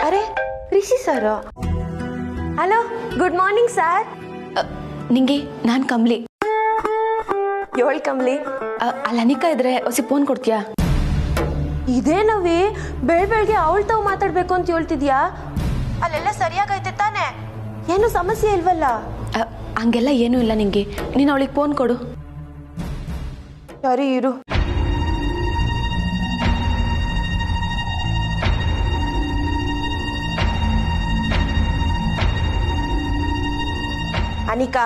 ಅರೆ Rishi sir. Hello, good morning sir. ನಿಂಗೆ ನಾನು ಕಮ್ಲಿ. ಏಳ್ ಕಮ್ಲಿ. ಅಲ್ಲಿ ಅನಿಕಾ ಇದ್ರೆ ಹೊಸಿ ಫೋನ್ ಕೊಡ್ತೀಯಾ? ಇದೇನವಿ ಬೆಳಗ್ಗೆ ಅವಳು ತಾವು ಮಾತಾಡ್ಬೇಕು ಅಂತ ಹೇಳ್ತಿದ್ಯಾ? ಅಲ್ಲೆಲ್ಲ ಸರಿಯಾಗೈತೆ ತಾನೆ? ಏನು ಸಮಸ್ಯೆ ಇಲ್ವಲ್ಲ? ಹಂಗೆಲ್ಲ ಏನೂ ಇಲ್ಲ ನಿಂಗೆ. ನೀನು ಅವಳಿಗೆ ಫೋನ್ ಕೊಡು. ಸರಿ ಇರು. ಅನಿಕಾ,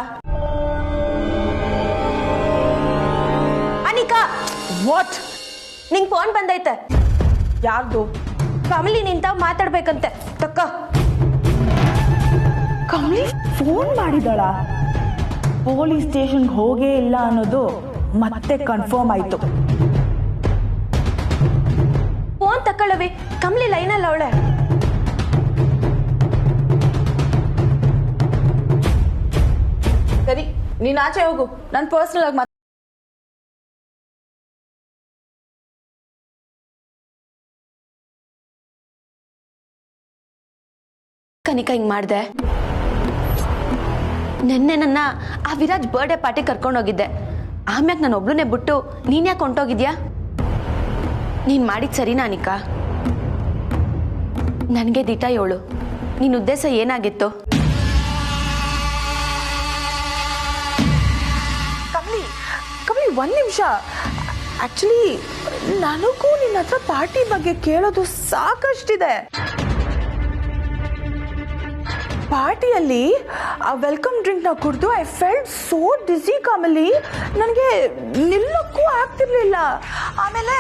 ಅನಿಕಾ. ವಾಟ್? ನಿಂಗೆ ಫೋನ್ ಬಂದೈತೆ. ಯಾರ್ದು? ಕಮಲಿ ನಿಂತ ಮಾತಾಡ್ಬೇಕಂತೆ. ತಕ್ಕ. ಕಮಲಿ ಫೋನ್ ಮಾಡಿದಳ? ಪೊಲೀಸ್ ಸ್ಟೇಷನ್ಗೆ ಹೋಗೇ ಇಲ್ಲ ಅನ್ನೋದು ಮತ್ತೆ ಕನ್ಫರ್ಮ್ ಆಯ್ತು. ಫೋನ್ ತಕೊಳ್ಳವಿ. ಕಮಲಿ ಲೈನಲ್ಲಿ ಅವಳೆ. ಸರಿ, ನೀನ್ ಆಚೆ ಹೋಗು. ನಾನು ಪರ್ಸನಲ್ ಆಗಿ ಕನಿಕಾ ಹಿಂಗೆ ಮಾಡಿದೆ. ನೆನ್ನೆ ನನ್ನ ಆ ವಿರಾಜ್ ಬರ್ಡೇ ಪಾರ್ಟಿ ಕರ್ಕೊಂಡೋಗಿದ್ದೆ. ಆಮ್ಯಾಗ ನಾನು ಒಬ್ಳನ್ನೇ ಬಿಟ್ಟು ನೀನು ಯಾಕೆ ಹೊಂಟೋಗಿದ್ಯಾ? ನೀನು ಮಾಡಿದ ಸರಿನಾ ಅನಿಕಾ? ನನಗೆ ದಿಟ ಹೇಳು, ನಿನ್ನ ಉದ್ದೇಶ ಏನಾಗಿತ್ತು? ಕಮಲಿ ಒಂದ್ ನಿಮಿಷ. ಆಕ್ಚುಲಿ ನನಗೂ ನಿನ್ನ ಹತ್ರ ಪಾರ್ಟಿ ಬಗ್ಗೆ ಕೇಳೋದು ಸಾಕಷ್ಟಿದೆ. ಪಾರ್ಟಿಯಲ್ಲಿ ಆ ವೆಲ್ಕಮ್ ಡ್ರಿಂಕ್ ನ ಕುಡಿದು I felt so DC Kamali. ನನಗೆ ನಿಲ್ಲಕ್ಕೂ ಆಗ್ತಿರ್ಲಿಲ್ಲ. ಆಮೇಲೆ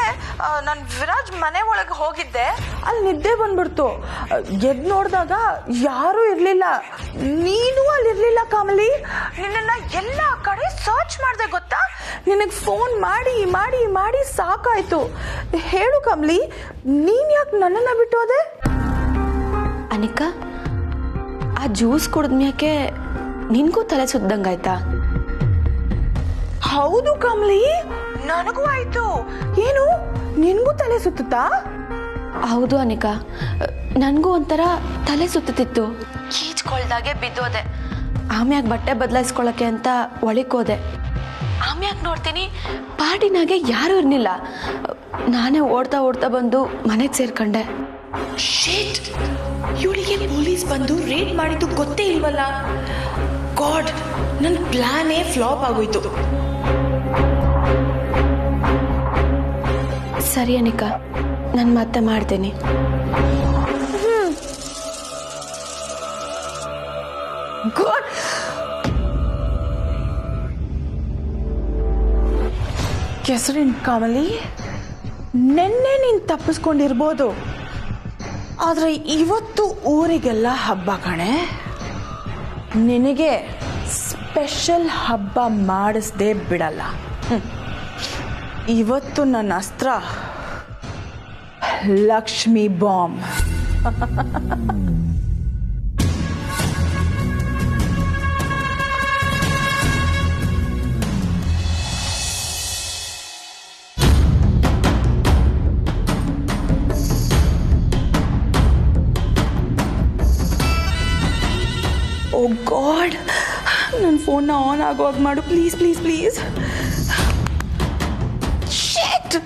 ನಾನು ವಿರಾಜ್ ಮನೆ ಒಳಗೆ ಹೋಗಿದ್ದೆ. ಅಲ್ಲಿ ನಿದ್ದೆ ಬಂದ್ಬಿಡ್ತು. ಎದ್ದು ನೋಡಿದಾಗ ಯಾರೂ ಇರಲಿಲ್ಲ. ನೀನು ಅಲ್ಲಿ ಇರಲಿಲ್ಲ ಕಮಲಿ. ನಿನ್ನನ್ನ ಎಲ್ಲ ಕಡೆ ಸರ್ಚ್ ಮಾಡಿದೆ ಗೊತ್ತಾ? ನಿನಗೆ ಫೋನ್ ಮಾಡಿ ಮಾಡಿ ಮಾಡಿ ಸಾಕಾಯ್ತು. ಹೇಳು ಕಮಲಿ, ನೀನ್ ಯಾಕೆ ನನ್ನನ್ನ ಬಿಟ್ಟು ಹೋದೆ? ಅನಿಕಾ, ಆ ಜ್ಯೂಸ್ ಕುಡಿದ್ಮ್ಯಾಕೆ ನಿನ್ಗೂ ತಲೆ ಸುದ್ದಂಗಾಯ್ತಾ? ಹೌದು ಕಮಲಿ, ನನಗೂ ಆಯ್ತು. ಏನು, ನಿನ್ಗೂ ತಲೆ ಸುತ್ತಾ? ಹೌದು ಅನಿಕಾ, ನನಗೂ ಒಂಥರ ತಲೆ ಸುತ್ತಿತ್ತು. ಕೀಚ್ಕೊಳ್ದಾಗೆ ಬಿದ್ದೋದೆ. ಆಮ್ಯಾಗ ಬಟ್ಟೆ ಬದಲಾಯಿಸ್ಕೊಳ್ಳೋಕ್ಕೆ ಅಂತ ಒಳಕೋದೆ. ಆಮ್ಯಾಗ ನೋಡ್ತೀನಿ ಪಾರ್ಟಿನಾಗೆ ಯಾರೂ ಇರಲಿಲ್ಲ. ನಾನೇ ಓಡ್ತಾ ಓಡ್ತಾ ಬಂದು ಮನೆಗೆ ಸೇರ್ಕೊಂಡೆ. ಶೇಟ್, ಇವಳಿಗೆ ಪೊಲೀಸ್ ಬಂದು ರೇಡ್ ಮಾಡಿದ್ದು ಗೊತ್ತೇ ಇಲ್ವಲ್ಲ. ಗಾಡ್, ನನ್ನ ಪ್ಲಾನೇ ಫ್ಲಾಪ್ ಆಗೋಯ್ತು. ಸರಿ ಅನಿಕಾ, ನಾನು ಮತ್ತೆ ಮಾಡ್ತೇನೆ. ಗಾಡ್, ಕೆಸರಿನ ಕಮಲಿ, ನೆನ್ನೆ ನೀನು ತಪ್ಪಿಸ್ಕೊಂಡಿರ್ಬೋದು, ಆದರೆ ಇವತ್ತು ಊರಿಗೆಲ್ಲ ಹಬ್ಬ ಕಣೆ. ನಿನಗೆ ಸ್ಪೆಷಲ್ ಹಬ್ಬ ಮಾಡಿಸ್ದೇ ಬಿಡಲ್ಲ. ಇವತ್ತು ನನ್ನ ಅಸ್ತ್ರ ಲಕ್ಷ್ಮಿ ಬಾಂಬ್. ಓ ಗಾಡ್, ನನ್ನ ಫೋನ್ನ ಆನ್ ಆಗೋವಾಗ ಮಾಡು ಪ್ಲೀಸ್ ಪ್ಲೀಸ್ ಪ್ಲೀಸ್. ಶೇಟ್,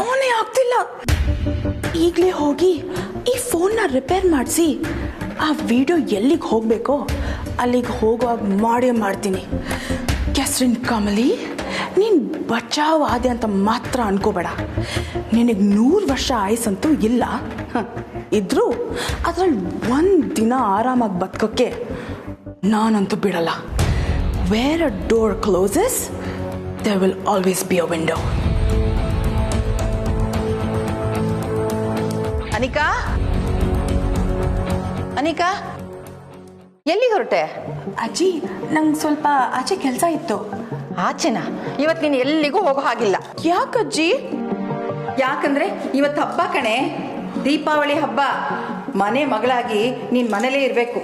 ಆನೇ ಆಗ್ತಿಲ್ಲ. ಈಗಲೇ ಹೋಗಿ ಈ ಫೋನ್ನ ರಿಪೇರ್ ಮಾಡಿಸಿ ಆ ವಿಡಿಯೋ ಎಲ್ಲಿಗೆ ಹೋಗಬೇಕೋ ಅಲ್ಲಿಗೆ ಹೋಗುವಾಗ ಮಾಡೇ ಮಾಡ್ತೀನಿ. ಕೆಸರಿನ ಕಮಲಿ, ನೀನು ಬಚಾವ್ ಆದೆ ಅಂತ ಮಾತ್ರ ಅನ್ಕೋಬೇಡ. ನಿನಗೆ 100 ವರ್ಷ ಆಯಸ್ಸಂತೂ ಇಲ್ಲ. ಇದ್ರೂ ಅದರಲ್ಲಿ ಒಂದು ದಿನ ಆರಾಮಾಗಿ ಬದುಕೋಕ್ಕೆ ನಾನಂತೂ ಬಿಡಲ್ಲ. Where a door closes, there will always be a window. Anika, Anika, ಎಲ್ಲಿಗೆ ಹೊರಟೆ? ಅಜ್ಜಿ, ನಂಗೆ ಸ್ವಲ್ಪ ಆಚೆ ಕೆಲಸ ಇತ್ತು. ಆಚೆನಾ? ಇವತ್ತು ನೀನು ಎಲ್ಲಿಗೂ ಹೋಗೋ ಹಾಗಿಲ್ಲ. ಯಾಕಜ್ಜಿ? ಯಾಕಂದ್ರೆ ಇವತ್ತು ಹಬ್ಬ ಕಣೆ, ದೀಪಾವಳಿ ಹಬ್ಬ. ಮನೆ ಮಗಳಾಗಿ ನೀನ್ ಮನೇಲೇ ಇರಬೇಕು.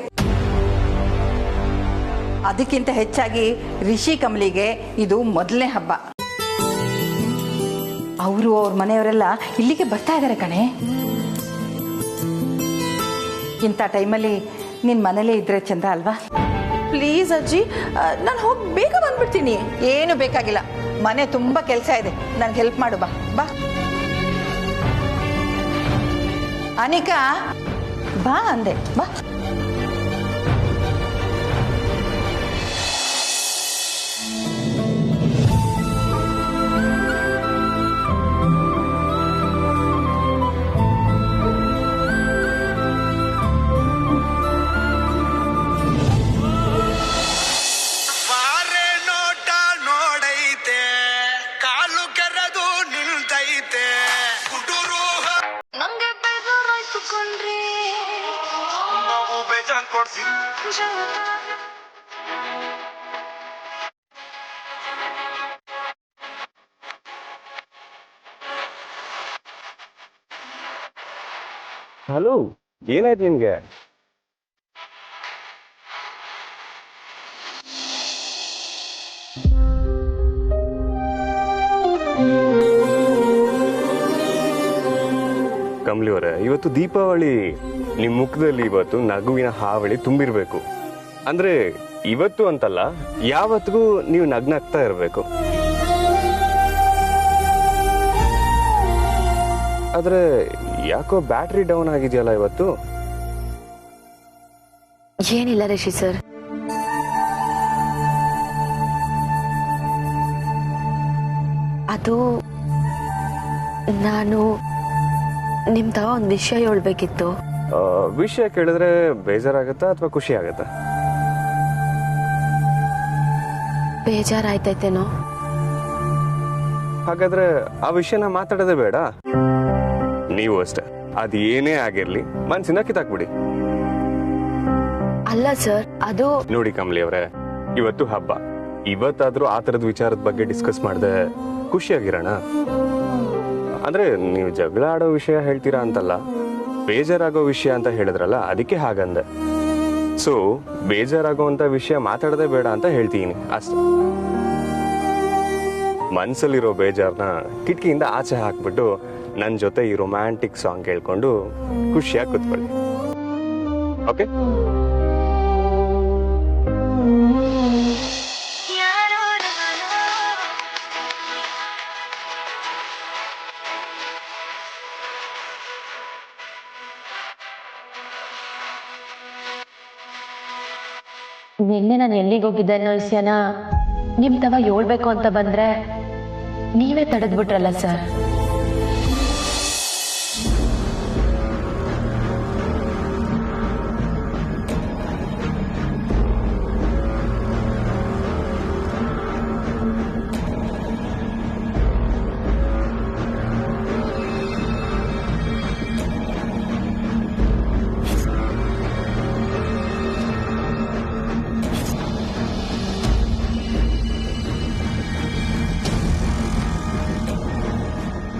ಅದಕ್ಕಿಂತ ಹೆಚ್ಚಾಗಿ ರಿಷಿ ಕಮಲಿಗೆ ಇದು ಮೊದಲನೇ ಹಬ್ಬ. ಅವರು ಅವ್ರ ಮನೆಯವರೆಲ್ಲ ಇಲ್ಲಿಗೆ ಬರ್ತಾ ಇದ್ದಾರೆ ಕಣೆ. ಇಂಥ ಟೈಮಲ್ಲಿ ನಿನ್ನ ಮನೇಲೇ ಇದ್ರೆ ಚಂದ ಅಲ್ವಾ? ಪ್ಲೀಸ್ ಅಜ್ಜಿ, ನಾನು ಹೋಗಿ ಬೇಗ ಬಂದ್ಬಿಡ್ತೀನಿ. ಏನು ಬೇಕಾಗಿಲ್ಲ, ಮನೆ ತುಂಬ ಕೆಲಸ ಇದೆ, ನನಗೆ ಹೆಲ್ಪ್ ಮಾಡು. ಬಾ ಬಾ ಅನಿಕಾ, ಬಾ ಅಂದೆ, ಬಾ. ಹಲೋ, ಏನಾಯ್ತು ನಿನ್ಗೆ? ಕಮಲಿ ಅವರೇ, ಇವತ್ತು ದೀಪಾವಳಿ. ನಿಮ್ ಮುಖದಲ್ಲಿ ಇವತ್ತು ನಗುವಿನ ಹಾವಳಿ ತುಂಬಿರ್ಬೇಕು. ಅಂದ್ರೆ ಇವತ್ತು ಅಂತಲ್ಲ, ಯಾವತ್ತಿಗೂ ನೀವು ನಗ್ನಾಗ್ತಾ ಇರ್ಬೇಕು. ಆದ್ರೆ ಯಾಕೋ ಬ್ಯಾಟ್ರಿ ಡೌನ್ ಆಗಿದೆಯಲ್ಲ ಇವತ್ತು? ಏನಿಲ್ಲ ರಿಷಿ ಸರ್, ಅದು ನಾನು ನಿಮ್ ತವ ಒಂದು ವಿಷಯ ಹೇಳ್ಬೇಕಿತ್ತು. ವಿಷಯ ಕೇಳಿದ್ರೆ ಬೇಜಾರಾಗತ್ತಾ ಅಥವಾ ಖುಷಿ ಆಗತ್ತಾ? ಬೇಜಾರಾಯ್ತೈತೇನೋ. ಹಾಗಾದ್ರೆ ಆ ವಿಷಯನ ಮಾತಾಡೋದೇ ಬೇಡ. ನೀವು ಅಷ್ಟೇ, ಅದು ಏನೇ ಆಗಿರ್ಲಿ ಮನ್ಸಿನ ಕಿತ್ತಾಕ್ಬಿಡಿ. ಅಲ್ಲ ಸರ್, ಅದು ನೋಡಿ ಕಮಲಿ ಅವರೇ, ಇವತ್ತು ಹಬ್ಬ. ಇವತ್ತಾದ್ರೂ ಆ ತರದ ವಿಚಾರದ ಬಗ್ಗೆ ಡಿಸ್ಕಸ್ ಮಾಡದೆ ಖುಷಿಯಾಗಿರೋಣ. ಅಂದ್ರೆ ನೀವು ಜಗಳ ಆಡೋ ವಿಷಯ ಹೇಳ್ತೀರಾ ಅಂತಲ್ಲ, ಬೇಜಾರಾಗೋ ವಿಷಯ ಅಂತ ಹೇಳಿದ್ರಲ್ಲ, ಅದಕ್ಕೆ ಹಾಗಂದೆ. ಸೊ ಬೇಜಾರಾಗೋಂಥ ವಿಷಯ ಮಾತಾಡದೆ ಬೇಡ ಅಂತ ಹೇಳ್ತೀನಿ ಅಷ್ಟೇ. ಮನ್ಸಲ್ಲಿರೋ ಬೇಜಾರನ್ನ ಕಿಟಕಿಯಿಂದ ಆಚೆ ಹಾಕ್ಬಿಟ್ಟು ನನ್ನ ಜೊತೆ ಈ ರೊಮ್ಯಾಂಟಿಕ್ ಸಾಂಗ್ ಕೇಳ್ಕೊಂಡು ಖುಷಿಯಾಗಿ ಕೂತ್ಕೊಳ್ಳಿ. ಓಕೆ? ನಿನ್ನೆ ನಾನು ಎಲ್ಲಿಗೆ ಹೋಗಿದ್ದೆ ಅನ್ನೋ ವಿಷಯನ ನಿಮ್ ತವ ಹೇಳ್ಬೇಕು ಅಂತ ಬಂದ್ರೆ ನೀವೇ ತಡೆದ್ಬಿಟ್ರಲ್ಲ ಸರ್.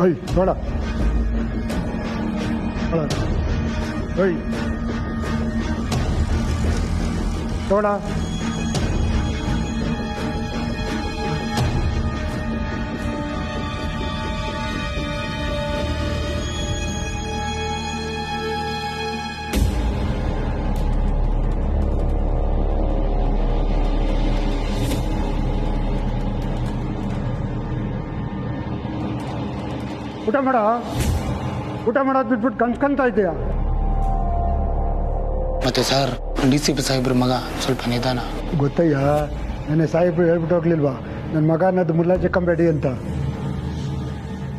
ओय थोड़ा ओय थोड़ा ಊಟ ಮಾಡೋದು ಬಿಟ್ಬಿಟ್ಟು ಕನ್ಸ್ಕೊಂತ ಇದೆಯಾ? ಮತ್ತೆ ಸರ್, DCP ಸಾಹೇಬ್ರ ಮಗ ಸ್ವಲ್ಪ ನಿಧಾನ. ಗೊತ್ತಯ್ಯ, ನೆನ್ನೆ ಸಾಹೇಬ್ರು ಹೇಳ್ಬಿಟ್ಟು ಹೋಗ್ಲಿಲ್ವಾ ನನ್ನ ಮಗ ಅನ್ನೋದು ಮುಲ್ಲಾ ಜಕ್ಕಂಬೇಡಿ ಅಂತ.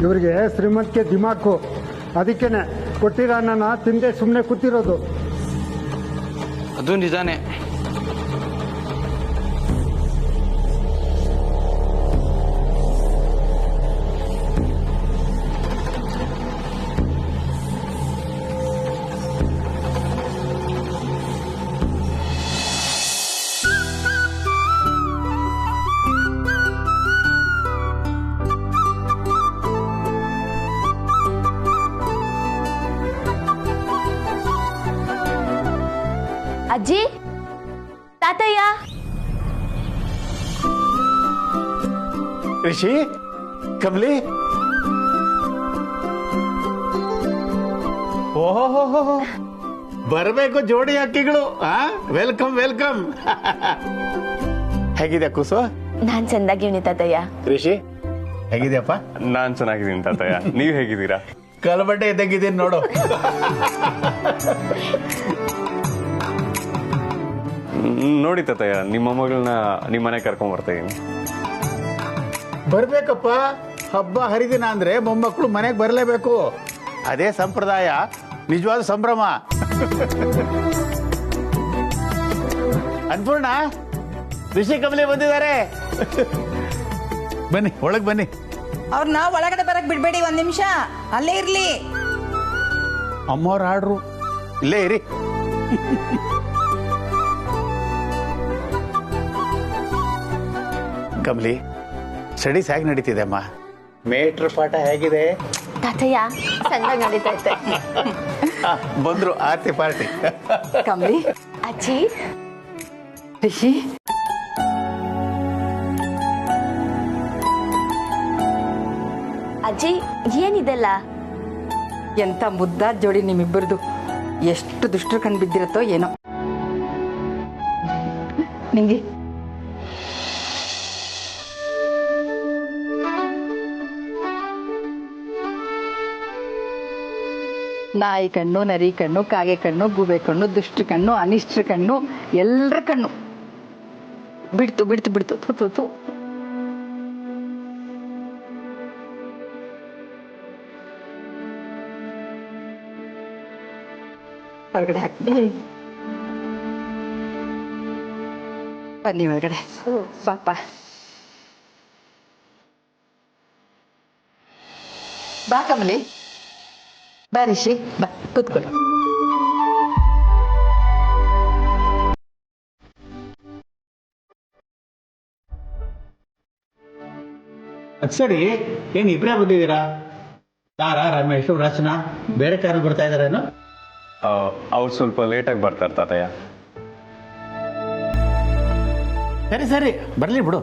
ಇವರಿಗೆ ಶ್ರೀಮಂತಿಕೆ ದಿಮಾಕು, ಅದಕ್ಕೇನೆ ಕೊಟ್ಟಿರೋ ಅನ್ನನ ತಿಂದೆ ಸುಮ್ಮನೆ ಕೂತಿರೋದು. ಅದು ನಿಜಾನೇ. ಅಜ್ಜಿ, ತಾತಯ್ಯ, ರಿಷಿ, ಕಮಲಿ, ಓಹೋ ಬರಬೇಕು ಜೋಡಿ ಹಕ್ಕಿಗಳು. Welcome welcome. ಹೇಗಿದೆ ಕುಸು? ನಾನ್ ಚಂದಾಗಿವ್ನಿ ತಾತಯ್ಯ. ಋಷಿ ಹೇಗಿದೆಯಪ್ಪ? ನಾನ್ ಚೆನ್ನಾಗಿದ್ದೀನಿ ತಾತಯ್ಯ, ನೀವ್ ಹೇಗಿದ್ದೀರಾ? ಕಲಬಟ್ಟೆ ಇದ್ದಂಗಿದ್ದೀನಿ ನೋಡು. ನೋಡಿ ತಾತಯ್ಯ, ನಿಮ್ಮ ಮಗಳನ್ನ ನಿಮ್ಮ ಮನೆ ಕರ್ಕೊಂಡ್ ಬರ್ತಾ ಇದೀನಿ. ಬರ್ಬೇಕಪ್ಪ, ಹಬ್ಬ ಹರಿದಿನ ಅಂದ್ರೆ ಮೊಮ್ಮಕ್ಕಳು ಮನೆಗೆ ಬರಲೇಬೇಕು. ಅದೇ ಸಂಪ್ರದಾಯ, ನಿಜವಾದ ಸಂಭ್ರಮ. ಅನ್ಪೂರ್ಣ, ಋಷಿ ಕಮಲಿ ಬಂದಿದ್ದಾರೆ. ಬನ್ನಿ ಒಳಗ್ ಬನ್ನಿ. ಅವ್ರನ್ನ ಒಳಗಡೆ ಬರಕ್ ಬಿಡ್ಬೇಡಿ, 1 ನಿಮಿಷ ಅಲ್ಲೇ ಇರ್ಲಿ. ಅಮ್ಮವ್ರ ಆಡ್ರು, ಇಲ್ಲೇ ಇರಿ. ಕಮಲಿ, ಸ್ಟಡೀಸ್ ಹೇಗೆ ನಡೀತಿದೆ ಅಮ್ಮ? ಮೇಟ್ರ್ ಪಾಠ ಹೇಗಿದೆ? ತಾತಯ್ಯ ಚಂದಾಗಿ ನಡೀತೈತೆ. ಬಂದ್ರು ಆರ್ತಿ ಪಾರ್ಟಿ. ಕಮಲಿ, ಅಜ್ಜಿ, ರಿಷಿ, ಅಜ್ಜಿ ಏನಿದೆಲ್ಲ? ಎಂತ ಮುದ್ದಾದ ಜೋಡಿ ನಿಮ್ಮಿಬ್ಬರದು. ಎಷ್ಟು ದುಷ್ಟರು ಕಂಡು ಬಿದ್ದಿರತ್ತೋ ಏನೋ. ನಿಂಗೆ ನಾಯಿ ಕಣ್ಣು, ನರಿ ಕಣ್ಣು, ಕಾಗೆ ಕಣ್ಣು, ಗೂಬೆ ಕಣ್ಣು, ದುಷ್ಟ ಕಣ್ಣು, ಅನಿಷ್ಟ್ರ ಕಣ್ಣು, ಎಲ್ಲರ ಕಣ್ಣು ಬಿಡ್ತು ಬಿಡ್ತು ಬಿಡ್ತು. ತು ತು ತು. ಹೊರಗಡೆ ಹಾಕ್ತೀನಿ. ಬನ್ನಿ ಹೊರಗಡೆ. ಪಾಪ ಬಾ ಕಮಲಿ, ಬಾ ರಿಷಿ, ಬಾ ಕೂತ್ಕೊಳ್ಳಿ. ಸರಿ, ಏನ್ ಇಬ್ರೇ ಬಂದಿದ್ದೀರಾ? ತಾರಾ, ರಮೇಶ್, ರಚನಾ ಬೇರೆ ಕಾರಣ ಬರ್ತಾ ಇದಾರೇನು? ಅವ್ರು ಸ್ವಲ್ಪ ಲೇಟಾಗಿ ಬರ್ತಾರೆ ತಾತಯ್ಯ. ಸರಿ ಸರಿ, ಬರ್ಲಿ ಬಿಡು.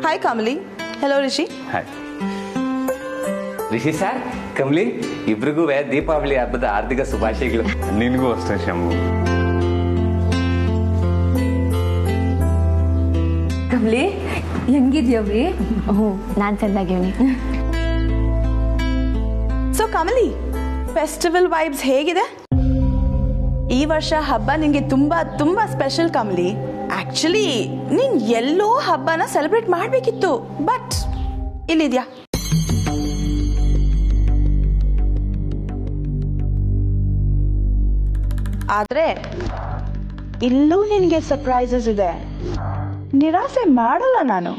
Hi Kamali. Hello Rishi. Hi Rishi sir, Kamali ಇಬ್ರಿಗೂ ದೀಪಾವಳಿ ಹಬ್ಬದ ಹಾರ್ದಿಕ ಶುಭಾಶಯಗಳು. ನಿನ್ಗೂ ಅಷ್ಟೇ ಶಂಭು. ಕಮಲಿ ಹೆಂಗಿದ್ಯವ್ರಿ? ನಾನ್ ಚಂದಾಗಿವ್ನಿ. ಸೊ ಕಮಲಿ, ಫೆಸ್ಟಿವಲ್ ವೈಬ್ಸ್ ಹೇಗಿದೆ? ಈ ವರ್ಷ ಹಬ್ಬ ನಿಂಗೆ ತುಂಬಾ ತುಂಬಾ ಸ್ಪೆಷಲ್ ಕಮಲಿ. ಆಕ್ಚುಲಿ ನೀನ್ ಎಲ್ಲೋ ಹಬ್ಬನ ಸೆಲೆಬ್ರೇಟ್ ಮಾಡ್ಬೇಕಿತ್ತು, ಬಟ್ ಇಲ್ಲಿದ್ಯಾ. ಆದ್ರೆ ಇಲ್ಲೂ ನಿನಗೆ ಸರ್ಪ್ರೈಸಸ್ ಇದೆ. ನಿರಾಸೆ ಮಾಡಲ್ಲ ನಾನು.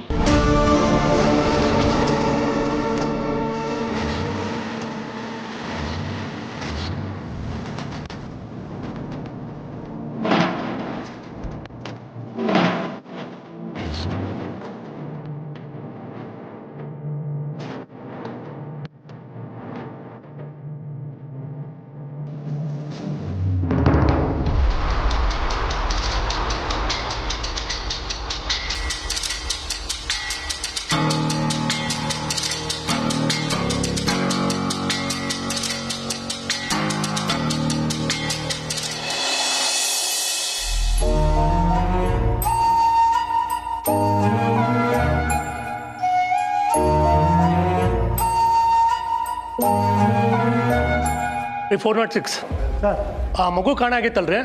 ರೀ 406 ಸರ್. ಆ ಮಗು ಕಾಣಾಗಿತ್ತಲ್ರಿ,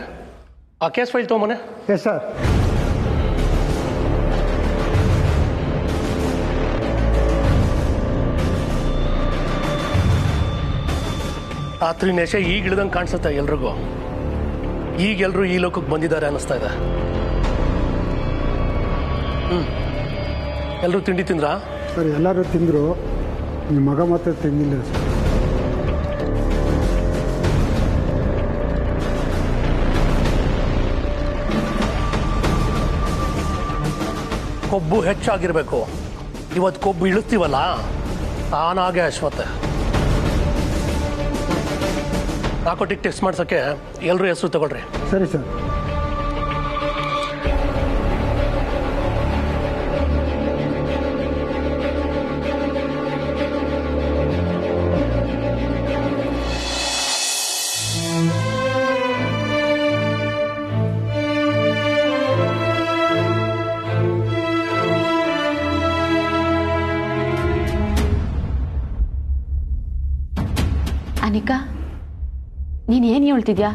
ಆ ಕೇಸ್ ಫೈಲ್ ತೊಗೊಂಬನೆ. Yes sir. ರಾತ್ರಿ ನೆಶೆ ಈಗ ಇಳ್ದಂಗೆ ಕಾಣಿಸುತ್ತೆ ಎಲ್ರಿಗೂ. ಈಗ ಎಲ್ರು ಈ ಲೋಕಕ್ಕೆ ಬಂದಿದ್ದಾರೆ ಅನ್ನಿಸ್ತಾ ಇದೆ. ಎಲ್ಲರೂ ತಿಂಡಿ ತಿಂದ್ರಾ? ಸರ್ ಎಲ್ಲರೂ ತಿಂದರು, ನಿಮ್ಮ ಮಗ ಮಾತ್ರ ತಿಂದಿಲ್ಲ ಸರ್. ಕೊಬ್ಬು ಹೆಚ್ಚಾಗಿರ್ಬೇಕು. ಇವತ್ತು ಕೊಬ್ಬು ಇಳಿಸ್ತೀವಲ್ಲ, ತಾನಾಗೆ ಅಶ್ವತ್ತೆ. ನಾರ್ಕೋಟಿಕ್ ಟೆಸ್ಟ್ ಮಾಡ್ಸೋಕ್ಕೆ ಎಲ್ಲರೂ ಹೆಸರು ತಗೊಳ್ರಿ. ಸರಿ ಸರ್. ಅನಿಕಾ, ನೀನೇನು ಹೇಳ್ತಿದ್ಯಾ?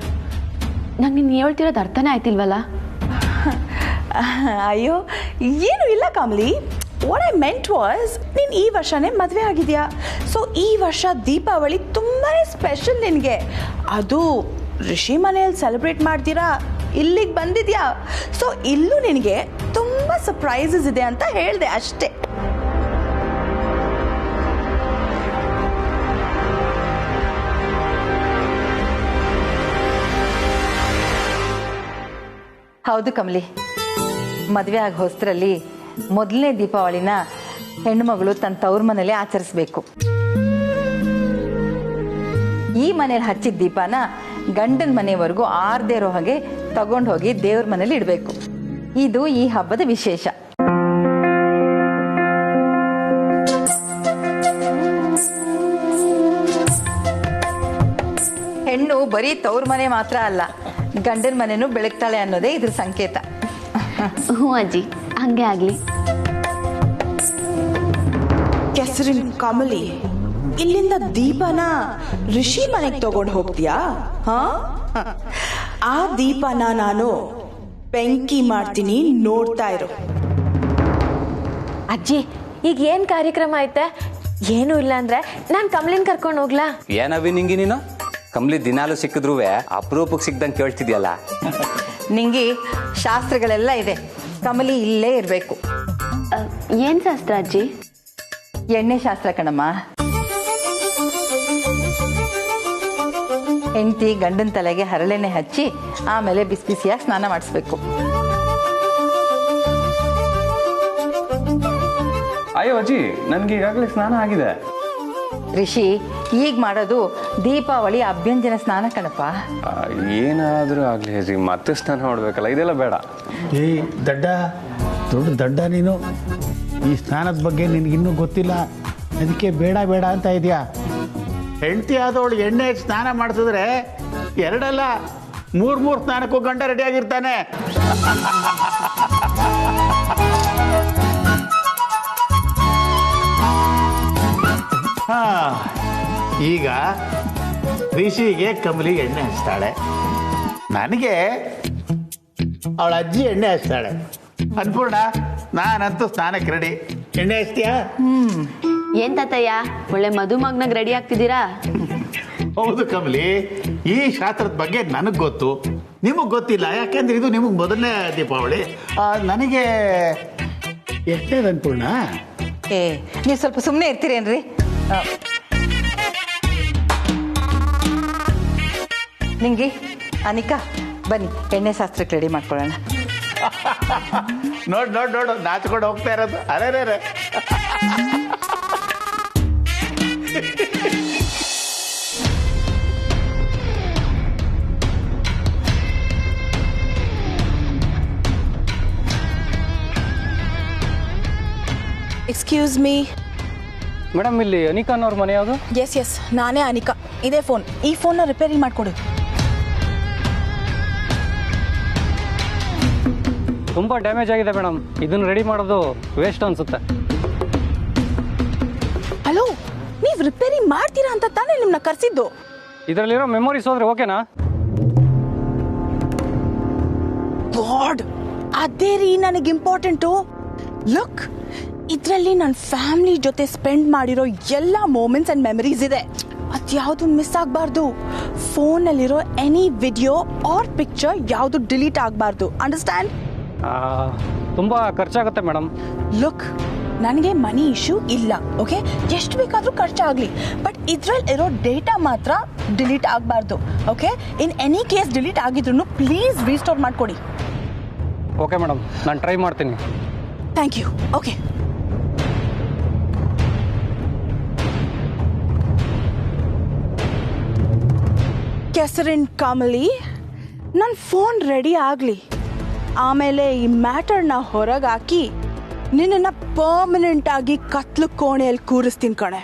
ನಂಗೆ ನೀನು ಹೇಳ್ತಿರೋದು ಅರ್ಥನೇ ಆಯ್ತಿಲ್ವಲ್ಲ? ಅಯ್ಯೋ ಏನು ಇಲ್ಲ Kamali. What I made was, ನೀನು ಈ ವರ್ಷನೇ ಮದುವೆ ಆಗಿದೆಯಾ, ಸೊ ಈ ವರ್ಷ ದೀಪಾವಳಿ ತುಂಬಾ ಸ್ಪೆಷಲ್ ನಿನಗೆ. ಅದು ಋಷಿ ಮನೆಯಲ್ಲಿ ಸೆಲೆಬ್ರೇಟ್ ಮಾಡ್ತೀರಾ, ಇಲ್ಲಿಗೆ ಬಂದಿದ್ಯಾ, ಸೊ ಇಲ್ಲೂ ನಿನಗೆ ತುಂಬ ಸರ್ಪ್ರೈಸಸ್ ಇದೆ ಅಂತ ಹೇಳಿದೆ ಅಷ್ಟೇ. ಹೌದು ಕಮಲಿ, ಮದುವೆ ಆಗಿ ಹೊಸರಲ್ಲಿ ಮೊದಲನೇ ದೀಪಾವಳಿನ ಹೆಣ್ಣುಮಗಳು ತನ್ನ ತವ್ರ ಮನೇಲಿ ಆಚರಿಸ್ಬೇಕು. ಈ ಮನೇಲಿ ಹಚ್ಚಿದ ದೀಪನ ಗಂಡನ ಮನೆಯವರೆಗೂ ಆರ್ದೇ ಇರೋ ಹಾಗೆ ತಗೊಂಡು ಹೋಗಿ ದೇವ್ರ ಮನೇಲಿ ಇಡಬೇಕು. ಇದು ಈ ಹಬ್ಬದ ವಿಶೇಷ. ಹೆಣ್ಣು ಬರೀ ತವ್ರ ಮನೆ ಮಾತ್ರ ಅಲ್ಲ, ಗಂಡನ ಮನೆನೂ ಬೆಳಗ್ತಾಳೆ ಅನ್ನೋದೇ ಇದ್ರ ಸಂಕೇತ. ಹ್ಞೂ ಅಜ್ಜಿ, ಹಂಗೆ ಆಗಲಿ. ಕೆಸರಿನ ಕಮಲಿ, ಇಲ್ಲಿಂದ ದೀಪನ ಋಷಿ ಮನೆಗೆ ತಗೊಂಡು ಹೋಗ್ತೀಯಾ? ಹಾ, ಆ ದೀಪನ ನಾನು ಬೆಂಕಿ ಮಾಡ್ತೀನಿ, ನೋಡ್ತಾ ಇರು. ಅಜ್ಜಿ, ಈಗ ಏನು ಕಾರ್ಯಕ್ರಮ ಐತೆ? ಏನೂ ಇಲ್ಲ ಅಂದ್ರೆ ನಾನು ಕಮಲಿನ್ ಕರ್ಕೊಂಡು ಹೋಗ್ಲಾ? ಏನವಿ ನಿಂಗೆ ನೀನು ಕಮಲಿ ದಿನಾಲು ಸಿಕ್ಕಿದ್ರು ಅಪರೂಪಕ್ಕೆ ಸಿಕ್ದಂಗೆ ಕೇಳ್ತಿದ್ಯಲ್ಲ. ನಿಂಗೆ ಶಾಸ್ತ್ರಗಳೆಲ್ಲ ಇದೆ, ಕಮಲಿ ಇಲ್ಲೇ ಇರಬೇಕು. ಏನು ಶಾಸ್ತ್ರ ಅಜ್ಜಿ? ಎಣ್ಣೆ ಶಾಸ್ತ್ರ ಕಣಮ್ಮ. ಹೆಂಡತಿ ಗಂಡನ ತಲೆಗೆ ಹರಳೆಣ್ಣೆ ಹಚ್ಚಿ ಆಮೇಲೆ ಬಿಸಿ ಬಿಸಿಯಾಗಿ ಸ್ನಾನ ಮಾಡಿಸ್ಬೇಕು. ಅಯ್ಯೋ ಅಜ್ಜಿ, ನನ್ಗೆ ಈಗಾಗಲೇ ಸ್ನಾನ ಆಗಿದೆ. ರಿಷಿ, ಈಗ ಮಾಡೋದು ದೀಪಾವಳಿ ಅಭ್ಯಂಜನ ಸ್ನಾನ ಕಣಪ್ಪ. ಏನಾದರೂ ಆಗಲಿ ಅಜ್ಜಿ, ಮತ್ತೆ ಸ್ನಾನ ಮಾಡ್ಬೇಕಲ್ಲ, ಇದೆಲ್ಲ ಬೇಡ. ದೊಡ್ಡ ದಡ್ಡ ನೀನು. ಈ ಸ್ನಾನದ ಬಗ್ಗೆ ನಿನಗಿನ್ನೂ ಗೊತ್ತಿಲ್ಲ, ಅದಕ್ಕೆ ಬೇಡ ಬೇಡ ಅಂತ ಇದೆಯಾ? ಹೆಂಡತಿ ಆದವಳು ಎಣ್ಣೆ ಸ್ನಾನ ಮಾಡಿಸಿದ್ರೆ ಎರಡಲ್ಲ ಮೂರು ಸ್ನಾನಕ್ಕೂ ಗಂಡ ರೆಡಿಯಾಗಿರ್ತಾನೆ. ಹಾ, ಈಗ ರಿಷಿಗೆ ಕಮಲಿ ಎಣ್ಣೆ ಹಚ್ತಾಳೆ, ನನಗೆ ಅವಳ ಅಜ್ಜಿ ಎಣ್ಣೆ ಹಚ್ತಾಳೆ. ಅನ್ಪೂರ್ಣ, ನಾನಂತೂ ಸ್ನಾನಕ್ಕೆ ರೆಡಿ. ಎಣ್ಣೆ ಹಚ್ತೀಯಾ? ಏನ್ ತಾತಯ್ಯ, ಒಳ್ಳೆ ಮದುಮಗ್ನಾಗ ರೆಡಿ ಆಗ್ತಿದ್ದೀರಾ? ಹೌದು ಕಮಲಿ, ಈ ಶಾಸ್ತ್ರದ ಬಗ್ಗೆ ನನಗೆ ಗೊತ್ತು, ನಿಮಗೆ ಗೊತ್ತಿಲ್ಲ. ಯಾಕೆಂದ್ರೆ ಇದು ನಿಮಗೆ ಮೊದಲನೇ ದೀಪಾವಳಿ. ನನಗೆ ಎಷ್ಟೇದು ಅನ್ಪೂರ್ಣ? ಏ, ನೀವು ಸ್ವಲ್ಪ ಸುಮ್ಮನೆ ಇರ್ತೀರೇನ್ರಿ? ನಿಂಗೆ ಅನಿಕಾ, ಬನ್ನಿ ಎಣ್ಣೆ ಶಾಸ್ತ್ರಕ್ಕೆ ರೆಡಿ ಮಾಡ್ಕೊಳ್ಳೋಣ. ನೋಡು ನಾಚ್ಕೊಂಡು ಹೋಗ್ತಾ ಇರೋದು. ಅರೆ ಎಕ್ಸ್ಕ್ಯೂಸ್ ಮೀ ಮೇಡಮ್, ಇಲ್ಲಿ ಅನಿಕಾನ್ ಅವ್ರ ಮನೆ ಯಾವುದು? ಎಸ್ ನಾನೇ ಅನಿಕಾ. ಇದೇ ಫೋನ್, ಈ ಫೋನ್ನ ರಿಪೇರಿ ಮಾಡಿಕೊಡು. ತುಂಬ ಡ್ಯಾಮೇಜ್ ಆಗಿದೆ ಮೇಡಮ್, ಇದನ್ನು ರೆಡಿ ಮಾಡೋದು ವೇಸ್ಟ್ ಅನ್ಸುತ್ತೆ. ಹಲೋ, ನೀವು ರಿಪೇರಿ ಮಾಡ್ತೀರಾ ಅಂತ ತಾನೇ ನಿಮ್ಮನ್ನ ಕರೆಸಿದ್ದು? ಇದರಲ್ಲಿರೋ ಮೆಮೊರೀಸ್ ಹೋದ್ರೆ ಓಕೆನಾ? ಗಾಡ್, ಅದೇ ರೀ ನನಗೆ ಇಂಪಾರ್ಟೆಂಟು. ಲುಕ್, ಇದರಲ್ಲಿ ನನ್ನ ಫ್ಯಾಮಿಲಿ ಜೊತೆ ಸ್ಪೆಂಡ್ ಮಾಡಿರೋ ಎಲ್ಲ ಮೂಮೆಂಟ್ಸ್ ಆ್ಯಂಡ್ ಮೆಮರೀಸ್ ಇದೆ. ಅದ್ಯಾವುದು ಮಿಸ್ ಆಗಬಾರ್ದು. ಫೋನಲ್ಲಿರೋ ಎನಿ ವಿಡಿಯೋ ಆರ್ ಪಿಕ್ಚರ್ ಯಾವುದು ಡಿಲೀಟ್ ಆಗಬಾರ್ದು. ಅಂಡರ್ಸ್ಟ್ಯಾಂಡ್? ತುಂಬ ಖರ್ಚಾಗುತ್ತೆ ಮೇಡಮ್. ಲುಕ್, ನನಗೆ ಮನಿ ಇಶ್ಯೂ ಇಲ್ಲ, ಓಕೆ? ಎಷ್ಟು ಬೇಕಾದರೂ ಖರ್ಚಾಗಲಿ, ಬಟ್ ಇದ್ರಲ್ಲಿ ಇರೋ ಡೇಟಾ ಮಾತ್ರ ಡಿಲೀಟ್ ಆಗಬಾರ್ದು, okay? In any case delete ಆಗಿದ್ರು ಪ್ಲೀಸ್ ರೀಸ್ಟೋರ್ ಮಾಡಿಕೊಡಿ. ಓಕೆ ಮೇಡಮ್, ನಾನು ಟ್ರೈ ಮಾಡ್ತೀನಿ. Thank you. ಓಕೆ, ಕೆಸರಿನ್ ಕಮಲಿ, ನನ್ನ ಫೋನ್ ರೆಡಿ ಆಗಲಿ, ಆಮೇಲೆ ಈ ಮ್ಯಾಟರ್ನ ಹೊರಗೆ ಹಾಕಿ ನಿನ್ನನ್ನು ಪರ್ಮನೆಂಟ್ ಆಗಿ ಕತ್ಲು ಕೋಣೆಯಲ್ಲಿ ಕೂರಿಸ್ತೀನಿ ಕಣೆ.